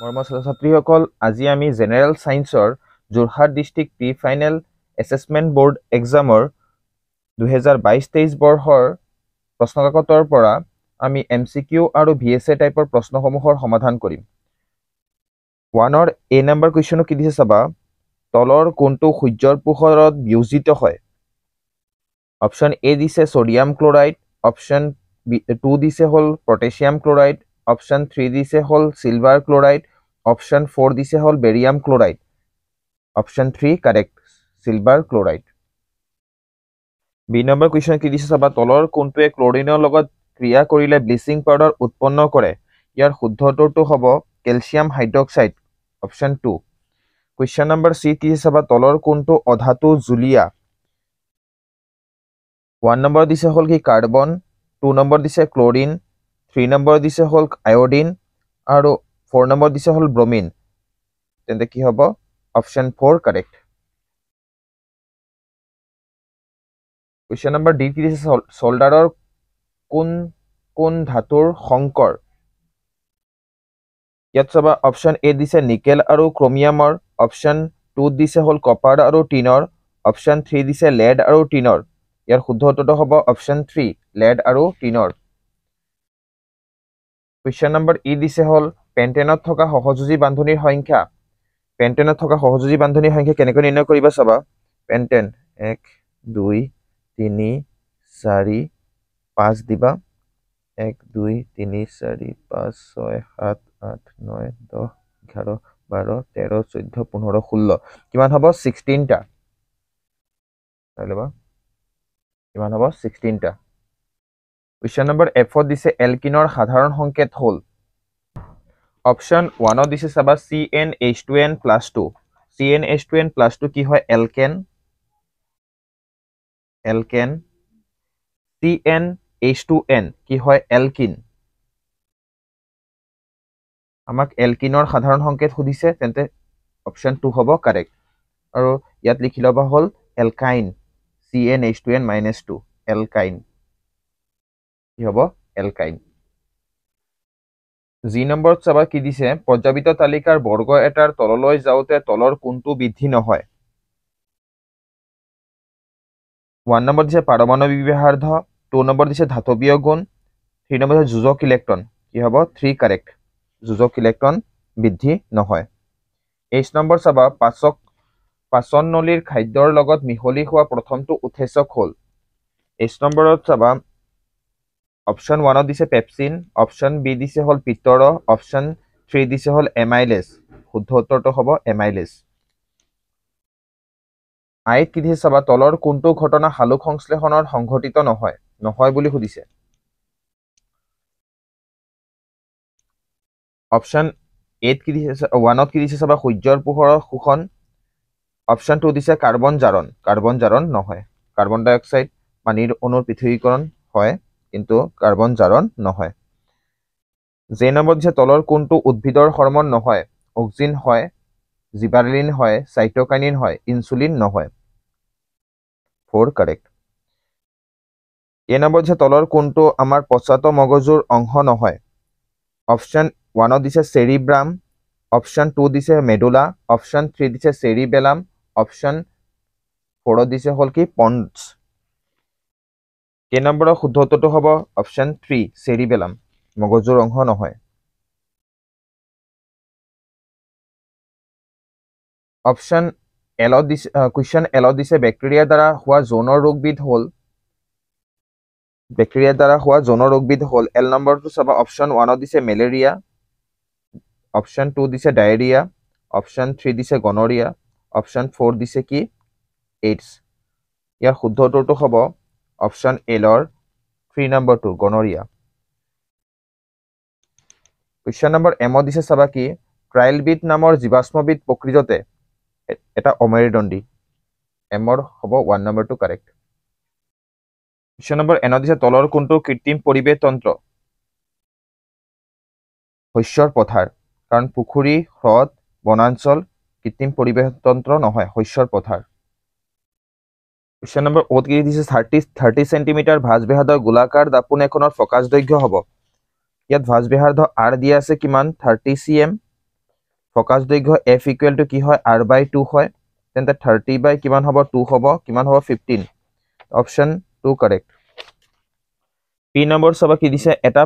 মৰমৰ ছাত্ৰ-ছাত্ৰীসকল, আজি আমি জেনেৰেল সায়েন্সৰ Jorhat district pre final assessment board এক্সামৰ 2022-23 বৰ্ষৰ প্ৰশ্নকাকতৰ পৰা আমি MCQ আৰু VSA টাইপৰ প্ৰশ্নসমূহৰ সমাধান কৰিম। 1ৰ A নম্বৰ কুৱেশ্যনটো কি দিছে চাবা, তলৰ কোনটো সূৰ্যৰ পোহৰত বিয়োজিত হয়? অপশ্যন A দিছে সোডিয়াম ক্লোৰাইড, অপশ্যন 2 দিছে হ'ল পটাছিয়াম ক্লোৰাইড, অপশ্যন 3 দিছে হ'ল সিলভাৰ ক্লোৰাইড, অপশ্যন 4 দিছে হ'ল barium chloride. Option 3 correct, silver chloride. B number question কি দিছে চাবা, তলৰ কোনটোৱে ক্লোৰিনৰ লগত ক্ৰিয়া কৰিলে ব্লিচিং পাউডাৰ উৎপন্ন কৰে? ইয়াৰ শুদ্ধ উত্তৰটো হ'ব calcium hydroxide, option 2। Question number C কি দিছে চাবা, তলৰ কোনটো অধাতু জুলীয়া? 1 নম্বৰ দিছে হ'ল কি কাৰ্বন, 2 নম্বৰ দিছে ক্লোৰিন, 3 নম্বৰ দিছে হ'ল আয়োডিন আৰু 4 নম্বৰ দিছে হ'ল ব্ৰমিন। তেন্তে কি হ'ব? Option 4 correct. Question number D কি দিছে, সোল্ডাৰৰ কোন কোন ধাতুৰ সংকৰ? ইয়াত চাবা অপশ্যন এ দিছে নিকেল আৰু ক্ৰমিয়ামৰ, অপশ্যন 2 দিছে হ'ল কপাৰ আৰু টিনৰ, অপশ্যন 3 দিছে লেড আৰু টিনৰ। ইয়াৰ শুদ্ধ উত্তৰটো হ'ব অপশ্যন 3 লেড আৰু টিনৰ। কুৱেশ্যন নম্বৰ ই দিছে হ'ল পেণ্টেনত থকা সহযোজী বান্ধনিৰ সংখ্যা। পেণ্টেনত থকা সহযোজী বান্ধনিৰ সংখ্যা কেনেকৈ নিৰ্ণয় কৰিবা চাবা, পেণ্টেন 1 2 3 4 5 দিবা, 1 2 3 4 5 6 7 8 9 10 11 12 13 14 15 16 কিমান হ'ব? 16টা। কিমান হ'ব? 16টা। কুৱেশ্যন নম্বৰ এফত দিছে এলকিনৰ সাধাৰণ সংকেত হ'ল। অপশ্যন 1ত দিছে চাবা CnH2n+2। CnH2n+2 কি হয়? এলকেন। এলকেন। CnH2n কি হয়? এলকিন। আমাক এলকিনৰ সাধাৰণ সংকেত সুধিছে, তেন্তে অপশ্যন 2 হ'ব কাৰেক্ট। আৰু ইয়াত লিখি ল'বা হ'ল এলকাইন, CnH2n-2 এলকাইন। কি হ'ব? এলকাইন। জি নম্বৰত চাবা কি দিছে, পৰ্যাবৃত্ত তালিকাৰ বৰ্গ এটাৰ তললৈ যাওঁতে তলৰ কোনটো বৃদ্ধি নহয়? 1 নম্বৰ দিছে পাৰমাণৱিক ব্যাসাৰ্ধ, 2 নম্বৰ দিছে ধাতৱীয় গুণ, 3 নম্বৰ দিছে যোজক ইলেক্ট্ৰন। কি হ'ব? 3 কাৰেক্ট, যোজক ইলেক্ট্ৰন বৃদ্ধি নহয়। 8 নম্বৰ চাবা, পাচন নলীৰ খাদ্যৰ লগত মিহলি হোৱা প্ৰথমটো উৎসেচক হ'ল। 8 নম্বৰত চাবা অপশ্যন 1ত দিছে পেপচিন, অপশ্যন বি দিছে হ'ল পিত্তৰ, অপশ্যন 3 দিছে হ'ল এমাইলেজ। শুদ্ধ উত্তৰটো হ'ব এমাইলেজ। আইত কি দিছে চাবা, তলৰ কোনটো ঘটনা সালোক সংশ্লেষণৰ সংঘটিত নহয় বুলি সুধিছে। অপশ্যন 1ত কি দিছে চাবা, সূৰ্যৰ পোহৰৰ শোষণ, অপশ্যন 2 দিছে কাৰ্বন জাৰণ। কাৰ্বন জাৰণ নহয়। কাৰ্বন ডাই অক্সাইড পানীৰ অণুৰ পৃথকীকৰণ হয়, কিন্তু কাৰ্বন জাৰণ নহয়। যে নম্বৰ দিছে তলৰ কোনটো উদ্ভিদৰ হৰমন নহয়? অক্সিন হয়, জিবাৰেলিন হয়, চাইটোকাইনিন হয়, ইনচুলিন নহয়। 4 কাৰেক্ট। নম্বৰ দিছে তলৰ কোনটো আমাৰ পশ্চাত মগজুৰ অংশ নহয়? অপশ্যন 1ত দিছে চেৰিব্ৰাম, অপশ্যন 2 দিছে মেডুলা, অপশ্যন 3 দিছে চেৰিবেলাম, অপশ্যন 4ত দিছে হ'ল কি পন্স। নম্বৰৰ শুদ্ধ উত্তৰটো হ'ব অপশ্যন 3 চেৰিবেলাম, মগজুৰ অংশ নহয়। অপশ্যন এলত দিছে, কুৱেশ্যন এলত দিছে বেক্টেৰিয়াৰ দ্বাৰা হোৱা যৌন ৰোগবিধ হ'ল। বেক্টেৰিয়াৰ দ্বাৰা হোৱা যৌন ৰোগবিধ হ'ল। এল নম্বৰটো চাবা, অপশ্যন 1ত দিছে মেলেৰিয়া, অপশ্যন 2 দিছে ডায়েৰিয়া, অপশ্যন 3 দিছে গনৰিয়া, অপশ্যন 4 দিছে কি এইডছ। ইয়াৰ শুদ্ধ উত্তৰটো হ'ব অপশ্যন এলৰ 3 নম্বৰটো গনৰিয়া। কুৱেশ্যন নম্বৰ এমত দিছে চাবা কি, ট্ৰাইলবিট নামৰ জীৱাশ্মবিধ প্ৰকৃততে এটা অমেৰুদণ্ডী। এমৰ হ'ব 1 নম্বৰটো কাৰেক্ট। কুৱেশ্যন নম্বৰ এনত দিছে তলৰ কোনটো কৃত্ৰিম পৰিৱেশ তন্ত্ৰ? শস্যৰ পথাৰ, কাৰণ পুখুৰী, হ্ৰদ, বনাঞ্চল কৃত্ৰিম পৰিৱেশ তন্ত্ৰ নহয়, শস্যৰ পথাৰ। কুৱেশ্যন নম্বৰ অ'ত কি দিছে, 30 চেণ্টিমিটাৰ ভাঁজবেহাদৰ গোলাকাৰ দাপোন এখনৰ ফকাচ দৈৰ্ঘ্য হ'ব। ইয়াত ভাঁজবেহাৰ্ধ R দিয়া আছে কিমান? 30 cm, ফকাছ দৈৰ্ঘ্য f ইকুৱেল টু কি হয় r/2 হয় তেন্তে 30 বাই কিমান হ'ব 2 হ'ব কিমান হ'ব 15 অপচন 2 কাৰেক্ট পি নম্বৰ চাবা কি দিছে এটা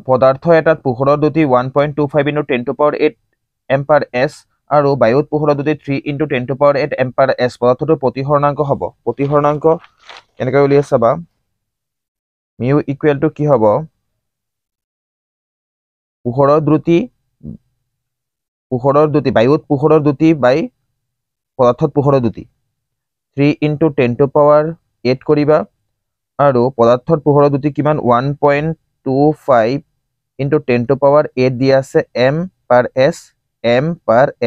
পদাৰ্থ এটাত পোহৰৰ দ্ৰুতি 1.25 × 10⁸ এম্পাৰ এছ আৰু বায়ুত পোহৰৰ দ্ৰুতি 3 × 10⁸ এম্পাৰ এছ পদাৰ্থটোৰ প্ৰতিহৰণাংক হ'ব প্ৰতিহৰণাংক কেনেকৈ উলিয়াই চাবা মিউ ইকুৱেল টু কি হ'ব পোহৰৰ দ্ৰুতি বায়ুত পোহৰৰ দ্ৰুতি বাই পদাৰ্থত পোহৰৰ দ্ৰুতি 3 × 10⁸ কৰিবা আৰু পদাৰ্থত পোহৰৰ দ্ৰুতি কিমান 1.25 × 10⁸ দিয়া আছে এম পাৰ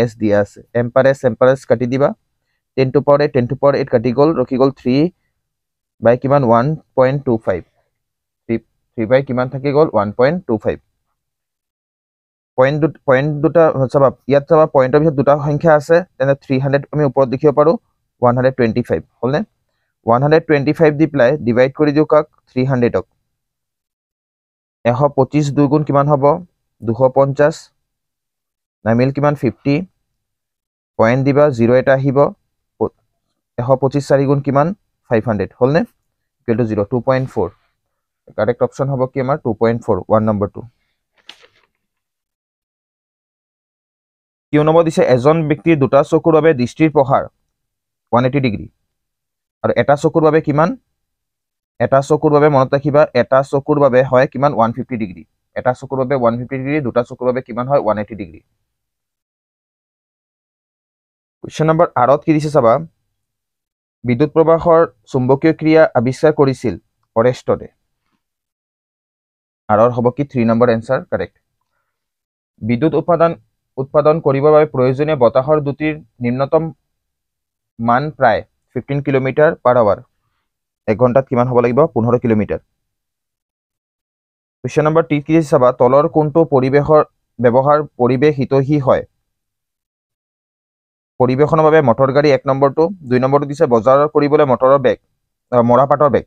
এছ দিয়া আছে এম পাৰ এছ কাটি দিবা 10⁸ কাটি গ'ল ৰখি গ'ল 3 বাই কিমান 1.25 3 বাই কিমান থাকি গ'ল 1.25 পইণ্ট দুটা চাবা ইয়াত চাবা পইণ্টৰ পিছত দুটা সংখ্যা আছে তেনে 300 আমি ওপৰত লিখিব পাৰো 125 হ'লনে 125 দি পেলাই ডিভাইড কৰি দিও কাক 300ক 125 2 গুণ কিমান হ'ব 250 নামিল কিমান 50 পইণ্ট দিবা 0 এটা আহিব 125 4 গুণ কিমান 500 হ'লনে ইকুৱেল টু 0 2.4 কাৰেক্ট অপচন হ'ব কি আমাৰ 2.4 1 নম্বৰ 2 কিউ নম্বৰ দিছে এজন ব্যক্তিৰ দুটা চকুৰ বাবে দৃষ্টিৰ প্ৰসাৰ 180 ডিগ্ৰী আৰু এটা চকুৰ বাবে কিমান এটা চকুৰ বাবে মনত ৰাখিবা এটা চকুৰ বাবে হয় কিমান 150 ডিগ্ৰী এটা চকুৰ বাবে 150 ডিগ্ৰী দুটা চকুৰ বাবে কিমান হয় 180 ডিগ্ৰী কোৱেশ্চন নম্বৰ 8 কি দিছে চাবা বিদ্যুৎ প্ৰবাহৰ চুম্বকীয় ক্ৰিয়া আৱিষ্কাৰ কৰিছিল অৰেষ্টনে আৰৰ হ'ব কি 3 নম্বৰ এনসাৰ কাৰেক্ট বিদ্যুৎ উৎপাদন কৰিবৰ বাবে প্ৰয়োজনীয় বতাহৰ দ্ৰুতিৰ নিম্নতম মান প্ৰায় 15 কিলোমিটাৰ/আৱাৰ এক ঘণ্টাত কিমান হ'ব লাগিব 15 কিলোমিটাৰ কোৱেশ্চন নম্বৰ 3 কি দিছে চাবা তলৰ কোনটো পৰিৱেশ হিতৈষী হয় পৰিৱেশনৰ বাবে মটৰ গাড়ী 1 নম্বৰটো 2 নম্বৰটো দিছে বজাৰ কৰিবলৈ মৰাপাটৰ বেগ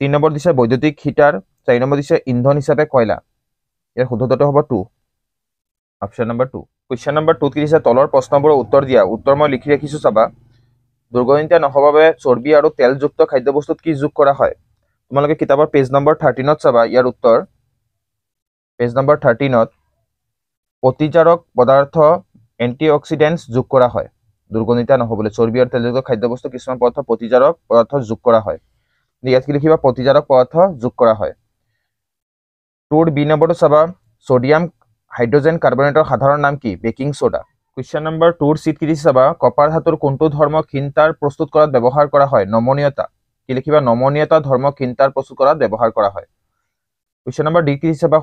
3 নম্বৰ দিছে বৈদ্যুতিক হিটাৰ 4 নম্বৰ দিছে ইন্ধন হিচাপে কয়লা ইয়াৰ শুদ্ধটো হ'ব 2 অপচন নম্বৰ 2 কোৱেশ্চন নম্বৰ 2 কি দিছে তলৰ প্ৰশ্নবোৰৰ উত্তৰ দিয়া উত্তৰ মই লিখি ৰাখিছো চাবা দুৰ্গন্ধ নহ'বৰ বাবে চৰ্বি আৰু তেলযুক্ত খাদ্যবস্তুত কি যোগ কৰা হয় তোমালোকে কিতাপৰ পেজ নম্বৰ 13ত চাবা ইয়াৰ উত্তৰ পেজ নম্বৰ 13ত প্ৰতিজাৰক পদাৰ্থ এন্টিঅক্সিডেন্টছ যোগ কৰা হয় দুৰ্গন্ধ নহ'বলৈ চৰ্বি আৰু তেলযুক্ত খাদ্যবস্তু কিছুমান প্ৰতিজাৰক পদাৰ্থ যোগ কৰা হয় ইয়াত কি লিখিবা প্ৰতিজাৰক পদাৰ্থ যোগ কৰা হয় টুৰ বি নম্বৰটো চাবা সোডিয়াম হাইড্ৰোজেন কাৰ্বনেটৰ সাধাৰণ নাম কি বেকিং সোডা কোৱেশ্চন নম্বৰ 2 সিট কি দিছে চাবা কপাৰ ধাতুৰ কোনটো ধৰ্ম ক্ষীণতাৰ প্ৰস্তুত কৰাত ব্যৱহাৰ কৰা হয় নমনীয়তা কি লিখিবা নমনীয়তা ধৰ্ম ক্ষীণতাৰ প্ৰস্তুত কৰাত ব্যৱহাৰ কৰা হয় কোৱেশ্চন নম্বৰ ডি কি দিছে চাবা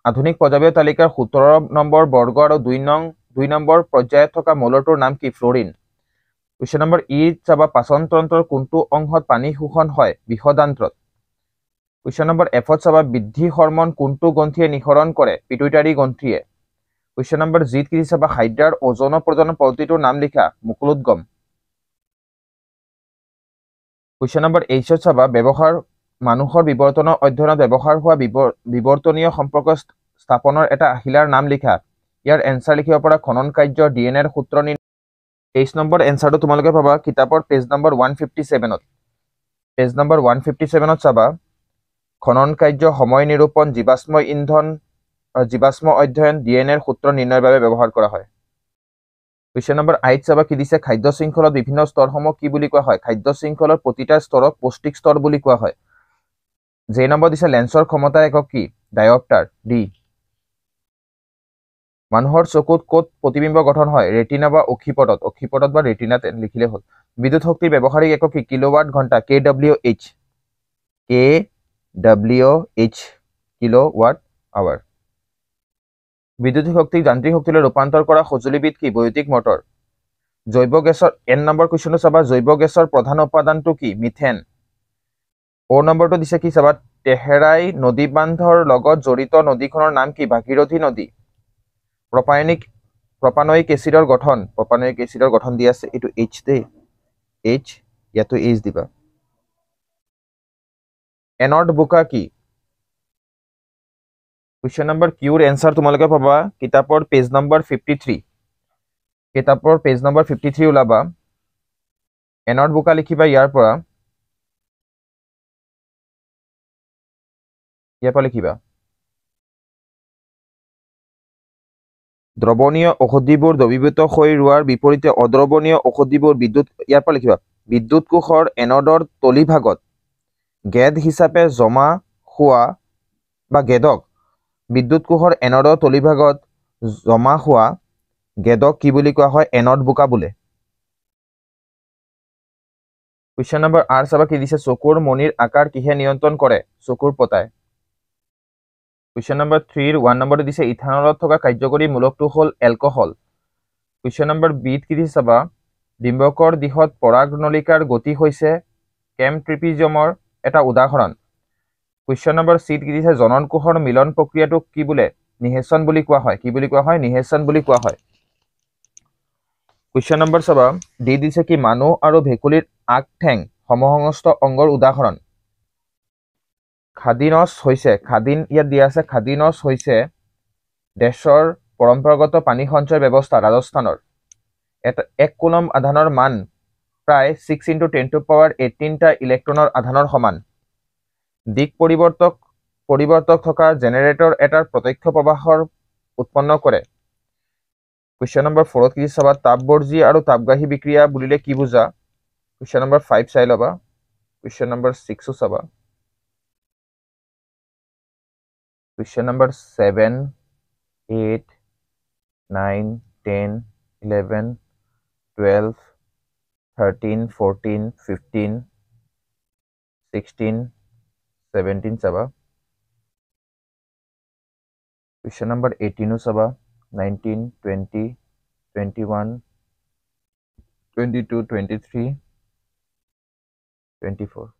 আধুনিক পৰ্যায়ৰ তালিকাৰ 17 নম্বৰ বৰ্গ আৰু 2 নম্বৰ পৰ্যায়ত থকা মৌলটোৰ নাম কি ফ্লোৰিন কোৱেশ্চন নম্বৰ ই চাবা পাচন তন্ত্ৰৰ কোনটো অংশত পানী শোষণ হয় বৃহদান্ত্ৰত কোৱেশ্চন নম্বৰ এফত চাবা বৃদ্ধি হৰমন কোনটো গ্ৰন্থিয়ে নিঃসৰণ কৰে পিটুইটাৰী গ্ৰন্থিয়ে কোৱেশ্চন নম্বৰ জি কি দিছে চাবা হাইড্ৰাৰ ওজন প্ৰজনন পদ্ধতিটোৰ নাম লিখা মুকুলোদ্গম কোৱেশ্চন নম্বৰ এইচত চাবা মানুহৰ বিৱৰ্তনৰ অধ্যয়নত ব্যৱহাৰ হোৱা বিৱৰ্তনীয় সম্পৰ্ক স্থাপনৰ এটা আহিলাৰ নাম লিখা ইয়াৰ এনসাৰ লিখিব পৰা খনন কাৰ্য ডিএনএৰ সূত্ৰ 23 নম্বৰ এনসাৰটো তোমালোকে পাবা কিতাপৰ পেজ নম্বৰ 157ত পেজ নম্বৰ 157ত চাবা খনন কাৰ্য সময় নিৰূপণ জীৱাশ্ম অধ্যয়ন ডিএনএৰ সূত্ৰ নিৰ্ণয়ৰ বাবে ব্যৱহাৰ কৰা হয় কোৱেশ্চন নম্বৰ 8 চাবা কি দিছে খাদ্য শৃংখলত বিভিন্ন স্তৰসমূহ কি বুলি কোৱা হয় খাদ্য শৃংখলৰ প্ৰতিটা স্তৰক পৌষ্টিক স্তৰ বুলি কোৱা হয় যে নম্বৰ দিছে লেন্সৰ ক্ষমতা একক কি ডায়োপ্টাৰ ডি মানুহৰ চকুত ক'ত প্ৰতিবিম্ব গঠন হয় ৰেটিনা বা অক্ষিপটত বা ৰেটিনাত লিখিলে হ'ল বিদ্যুৎ শক্তিৰ ব্যৱহাৰিক একক কি কিলোৱাট ঘণ্টা kWh কিলোৱাট আৱাৰ বিদ্যুৎ শক্তিক যান্ত্ৰিক শক্তিলৈ ৰূপান্তৰ কৰা সঁজুলিবিধ কি বৈদ্যুতিক মটৰ জৈৱ গেছৰ এন নম্বৰ কুৱেশ্যনটো চাবা জৈৱ গেছৰ প্ৰধান উপাদানটো কি মিথেন অ নম্বৰটো দিছে কি চাবা তেহেৰাই নদী বান্ধৰ লগত জড়িত নদীখনৰ নাম কি ভাগীৰথী নদী প্ৰপানয়িক এচিডৰ গঠন দি আছে এইটো H দে H ইয়াতো H দিবা এনৰ্ড বোকা কি কুৱেশ্যন নম্বৰ কিউৰ এনচাৰ তোমালোকে পাবা কিতাপৰ পেজ নম্বৰ 53 কিতাপৰ পেজ নম্বৰ 53 ওলাবা এনত বোকা লিখিবা ইয়াৰ পৰা লিখিবা দ্ৰৱণীয় ঔষধিবোৰ দ্ৰৱীভূত হৈ ৰোৱাৰ বিপৰীতে অদ্ৰৱণীয় ঔষধিবোৰ বিদ্যুৎ ইয়াৰ পৰা লিখিবা বিদ্যুৎ কোষৰ এনডৰ তলিভাগত গেদ হিচাপে জমা হোৱা বা গেদক বিদ্যুৎ কোষৰ এনডৰ তলিভাগত জমা হোৱা গেদক কি বুলি কোৱা হয় এনড বোকা বোলে কুৱেশ্যন নম্বৰ আৰ চাবা কি দিছে চকুৰ মণিৰ আকাৰ কিহে নিয়ন্ত্ৰণ কৰে চকুৰ পতাই কুৱেশ্যন নম্বৰ 3 1 নম্বৰটো দিছে ইথানলত থকা কাৰ্যকৰী মূলকটো হ'ল এলকহল কুৱেশ্যন নম্বৰ বিত কি দিছে চাবা ডিম্বকৰ দিশত পৰাগ নলিকাৰ গতি হৈছে কেমট্ৰিপিজমৰ এটা উদাহৰণ কুৱেশ্যন নম্বৰ চিত কি দিছে জনন কোষৰ মিলন প্ৰক্ৰিয়াটোক কি বোলে নিহেচন বুলি কোৱা হয় কি বুলি কোৱা হয় নিহেচন বুলি কোৱা হয় কুৱেশ্যন নম্বৰ চাবা ডি দিছে কি মানুহ আৰু ভেকুলীৰ আগ ঠেং সমসংস্থ অংগৰ উদাহৰণ খাদিনছ হৈছে খাদিন ইয়াত দিয়া আছে খাদিনছ হৈছে দেশৰ পৰম্পৰাগত পানী সঞ্চয় ব্যৱস্থা ৰাজস্থানৰ এক কুলম আধানৰ মান প্ৰায় 6 × 10⁻18 টা ইলেক্ট্ৰনৰ আধানৰ সমান দিক পৰিৱৰ্তক থকা জেনেৰেটৰ এটাৰ প্ৰত্যক্ষ প্ৰবাহৰ উৎপন্ন কৰে কুৱেশ্যন নম্বৰ 4 কি চাবা তাপবৰ্জী আৰু তাপগ্ৰাহী বিক্ৰিয়া বুলিলে কি বুজা কুৱেশ্যন নম্বৰ 5 চাই লবা কুৱেশ্যন নম্বৰ 6 চাবা কুৱেশ্যন নম্বৰ 7 8 9 10 11 12 13 14 15 16 17 চাবা কুৱেশ্যন নম্বৰ 18 চাবা 19 20 21 22 23 24